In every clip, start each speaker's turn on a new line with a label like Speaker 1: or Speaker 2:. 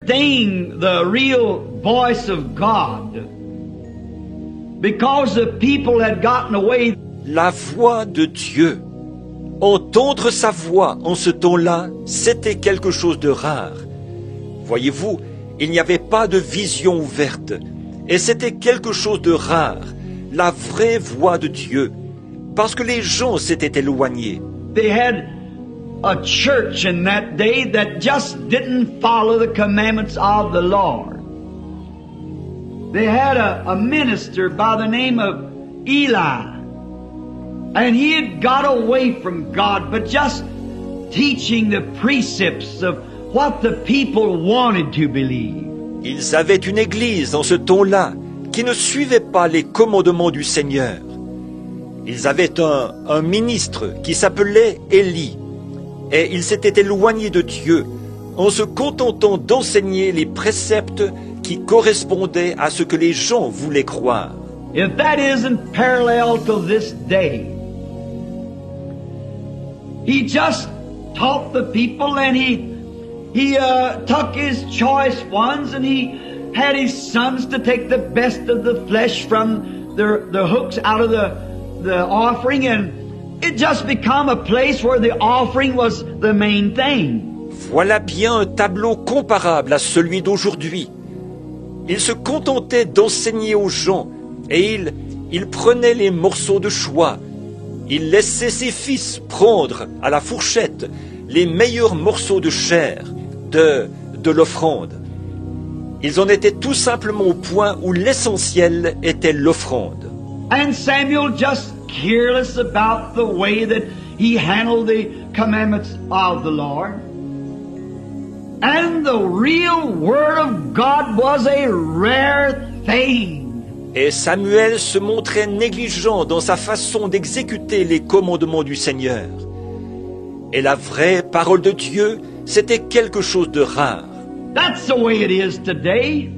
Speaker 1: Sing the real voice of God because the people had gotten away.
Speaker 2: La voix de Dieu. Entendre sa voix en ce temps-là, c'était quelque chose de rare. Voyez-vous, il n'y avait pas de vision ouverte. Et c'était quelque chose de rare, la vraie voix de Dieu, parce que les gens s'étaient éloignés.
Speaker 1: They had a church in that day that just didn't follow the commandments of the Lord. They had a minister by the name of Eli. And he had got away from God, but just teaching the precepts of what the people wanted to believe.
Speaker 2: Ils avaient une église en ce temps-là qui ne suivait pas les commandements du Seigneur. Ils avaient un ministre qui s'appelait Élie, et il s'était éloigné de Dieu en se contentant d'enseigner les préceptes qui correspondaient à ce que les gens voulaient croire.
Speaker 1: If that isn't parallel to this day, he just taught the people, and he took his choice ones, and he had his sons to take the best of the flesh from the hooks out of the offering, and it just become a place where the offering was the main thing.
Speaker 2: Voilà bien un tableau comparable à celui d'aujourd'hui. Il se contentait d'enseigner aux gens, et il prenait les morceaux de choix. Il laissait ses fils prendre à la fourchette les meilleurs morceaux de chair de l'offrande. Ils en étaient tout simplement au point où l'essentiel était l'offrande.
Speaker 1: And Samuel, just careless about the way that he handled the commandments of the Lord. And the real Word of God was a rare thing.
Speaker 2: Et Samuel se montrait négligent dans sa façon d'exécuter les commandements du Seigneur. Et la vraie parole de Dieu, c'était quelque chose de rare.
Speaker 1: That's the way it is today.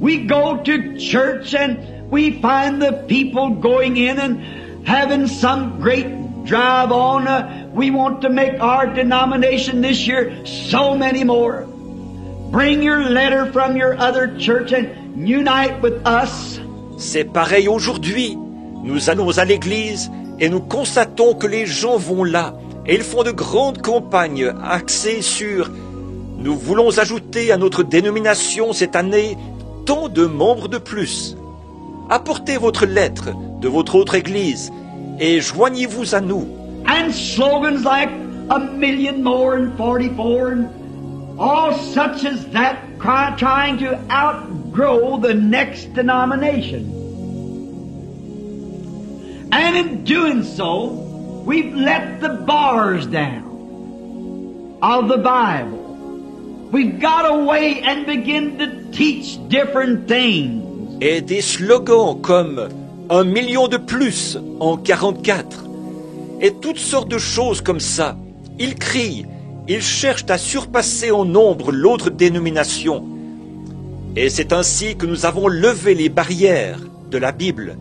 Speaker 1: We go to church and we find the people going in and having some great drive on. We want to make our denomination this year so many more. Bring your letter from your other church and unite with us.
Speaker 2: C'est pareil aujourd'hui. Nous allons à l'église et nous constatons que les gens vont là et ils font de grandes campagnes axées sur « Nous voulons ajouter à notre dénomination cette année tant de membres de plus. Apportez votre lettre de votre autre église et joignez-vous à nous. »
Speaker 1: And slogans like a million more and 44 and all such as that, trying to outgrow the next denomination. And in doing so, we've let the bars down of the Bible. We've got away and begin to teach different things.
Speaker 2: Et des slogans comme « 1 million de plus en 44 » et toutes sortes de choses comme ça. Ils crient, ils cherchent à surpasser en nombre l'autre dénomination. Et c'est ainsi que nous avons levé les barrières de la Bible.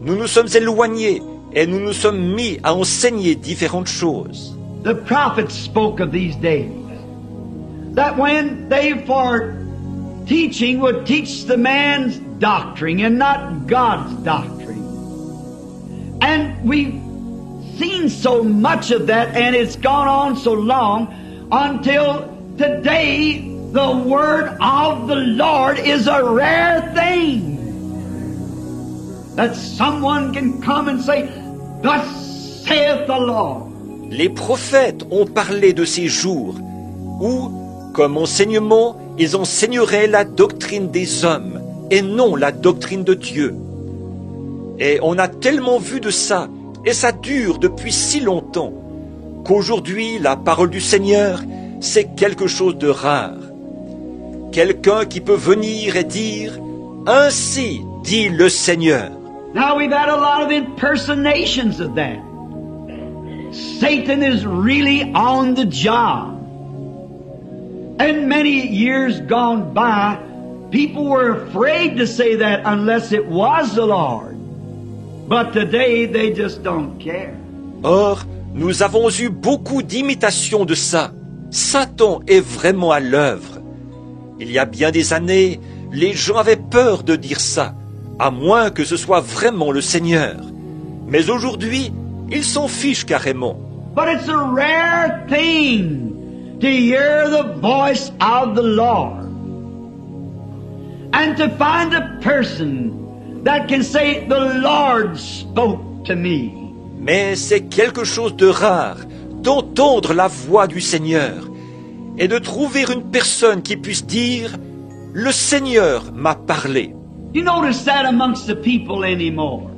Speaker 2: Nous nous sommes éloignés et nous nous sommes mis à enseigner différentes choses.
Speaker 1: The prophets spoke of these days, that when they for teaching would teach the man's doctrine and not God's doctrine. And we've seen so much of that, and it's gone on so long until today the word of the Lord is a rare thing. That someone can come and say, "Thus saith the Lord."
Speaker 2: Les prophètes ont parlé de ces jours où, comme enseignement, ils enseigneraient la doctrine des hommes et non la doctrine de Dieu. Et on a tellement vu de ça, et ça dure depuis si longtemps, qu'aujourd'hui, la parole du Seigneur, c'est quelque chose de rare. Quelqu'un qui peut venir et dire « Ainsi dit le Seigneur ».
Speaker 1: Now we've had a lot of impersonations of that. Satan is really on the job. And many years gone by, people were afraid to say that unless it was the Lord. But today they just don't care.
Speaker 2: Or, nous avons eu beaucoup d'imitations de ça. Satan est vraiment à l'œuvre. Il y a bien des années, les gens avaient peur de dire ça, à moins que ce soit vraiment le Seigneur. Mais aujourd'hui, ils s'en fichent carrément.
Speaker 1: But it's a rare thing to hear the voice of the Lord. And to find a person that can say, the Lord spoke to me.
Speaker 2: Mais c'est quelque chose de rare d'entendre la voix du Seigneur et de trouver une personne qui puisse dire « Le Seigneur m'a parlé ».
Speaker 1: You notice that amongst the people anymore.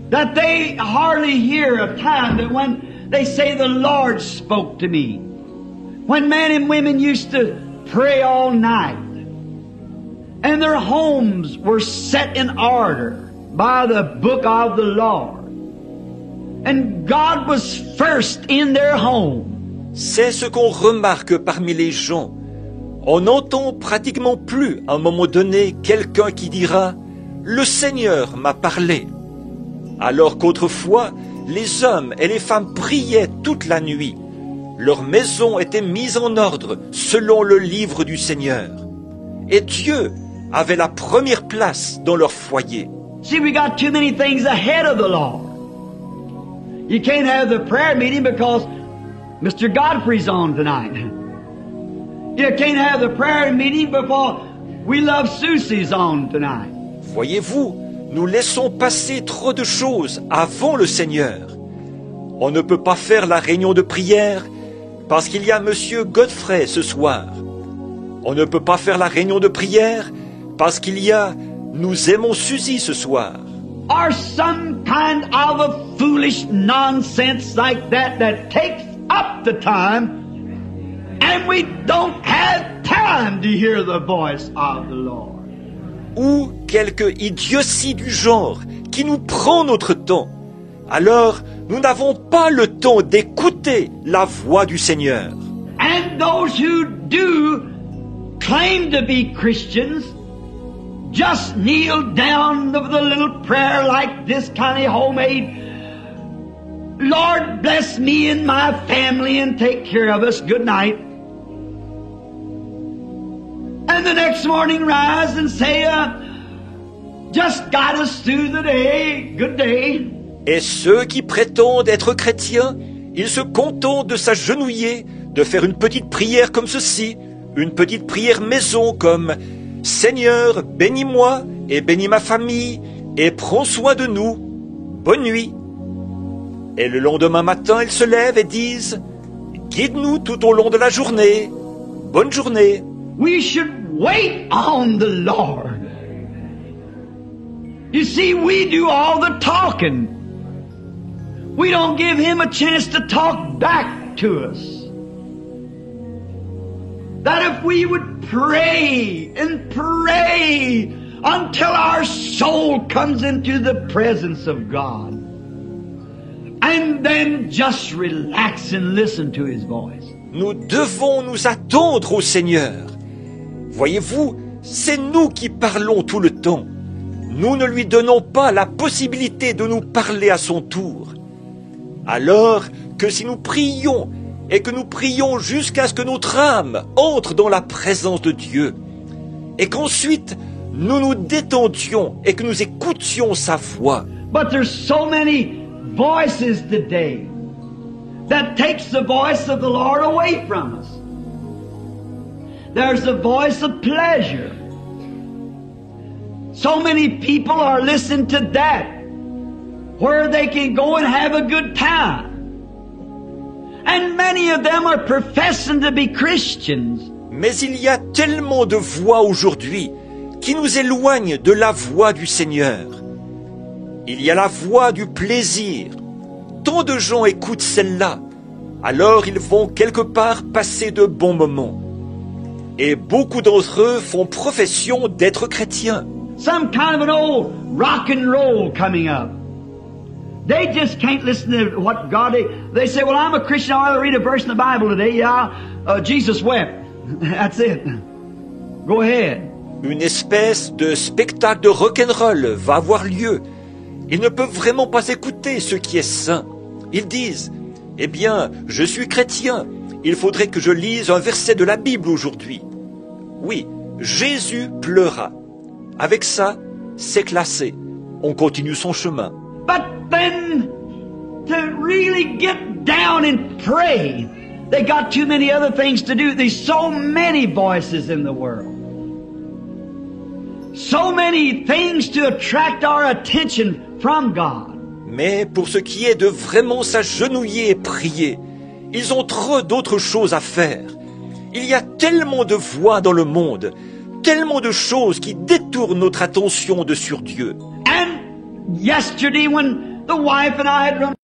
Speaker 1: That they hardly hear a time that when they say the Lord spoke to me. When men and women used to pray all night. And their homes were set in order by the book of the Lord. And God was first in their home.
Speaker 2: C'est ce qu'on remarque parmi les gens. On n'entend pratiquement plus à un moment donné quelqu'un qui dira « Le Seigneur m'a parlé ». Alors qu'autrefois, les hommes et les femmes priaient toute la nuit. Leur maison était mise en ordre selon le livre du Seigneur. Et Dieu avait la première place dans leur foyer.
Speaker 1: See, we got too many things ahead of the Lord. You can't have the prayer meeting because Mr. Godfrey's on tonight. You can't have the prayer meeting before We Love Susie's on tonight.
Speaker 2: Voyez-vous, nous laissons passer trop de choses avant le Seigneur. On ne peut pas faire la réunion de prière parce qu'il y a Monsieur Godfrey ce soir. On ne peut pas faire la réunion de prière parce qu'il y a Nous aimons Suzy ce soir.
Speaker 1: Or some kind of a foolish nonsense like that takes up the time, and we don't have time to hear the voice of the Lord.
Speaker 2: Ou quelque idiotie du genre qui nous prend notre temps. Alors, nous n'avons pas le temps d'écouter la voix du Seigneur.
Speaker 1: And those who do claim to be Christians just kneel down with a little prayer like this kind of homemade. Lord, bless me and my family and take care of us. Good night. And the next morning rise and say, just got us through the day. Good day.
Speaker 2: Et ceux qui prétendent être chrétiens, ils se contentent de s'agenouiller, de faire une petite prière comme ceci, une petite prière maison comme « Seigneur, bénis-moi et bénis ma famille et prends soin de nous. Bonne nuit. » Et le lendemain matin, ils se lèvent et disent « Guide-nous tout au long de la journée. Bonne journée. »
Speaker 1: We should wait on the Lord. You see, we do all the talking. We don't give Him a chance to talk back to us. That if we would pray and pray until our soul comes into the presence of God, and then just relax and listen to His voice.
Speaker 2: Nous devons nous attendre au Seigneur. Voyez-vous, c'est nous qui parlons tout le temps. Nous ne lui donnons pas la possibilité de nous parler à son tour. Alors que si nous prions et que nous prions jusqu'à ce que notre âme entre dans la présence de Dieu et qu'ensuite nous nous détendions et que nous écoutions sa voix.
Speaker 1: But there's so many voices today that takes the voice of the Lord away from us. There's the voice of pleasure. So many people are listening to that, where they can go and have a good time. And many of them are professing to be Christians.
Speaker 2: Mais il y a tellement de voix aujourd'hui qui nous éloignent de la voix du Seigneur. Il y a la voix du plaisir. Tant de gens écoutent celle-là, alors ils vont quelque part passer de bons moments. Et beaucoup d'entre eux font profession d'être chrétiens.
Speaker 1: Some kind of an old rock and roll coming up. They just can't listen to what God... They say, well, I'm a Christian, I'll read a verse in the Bible today. Yeah, Jesus wept. That's it. Go ahead.
Speaker 2: Une espèce de spectacle de rock'n'roll va avoir lieu. Ils ne peuvent vraiment pas écouter ce qui est saint. Ils disent, eh bien, je suis chrétien. Il faudrait que je lise un verset de la Bible aujourd'hui. Oui, Jésus pleura. Avec ça, c'est classé. On continue son chemin.
Speaker 1: But then, to really get down and pray, they got too many other things to do. There's so many voices in the world. So many things to attract our attention from God.
Speaker 2: Mais pour ce qui est de vraiment s'agenouiller et prier, ils ont trop d'autres choses à faire. Il y a tellement de voix dans le monde, tellement de choses qui détournent notre attention de sur Dieu.
Speaker 1: And yesterday when the wife and I had run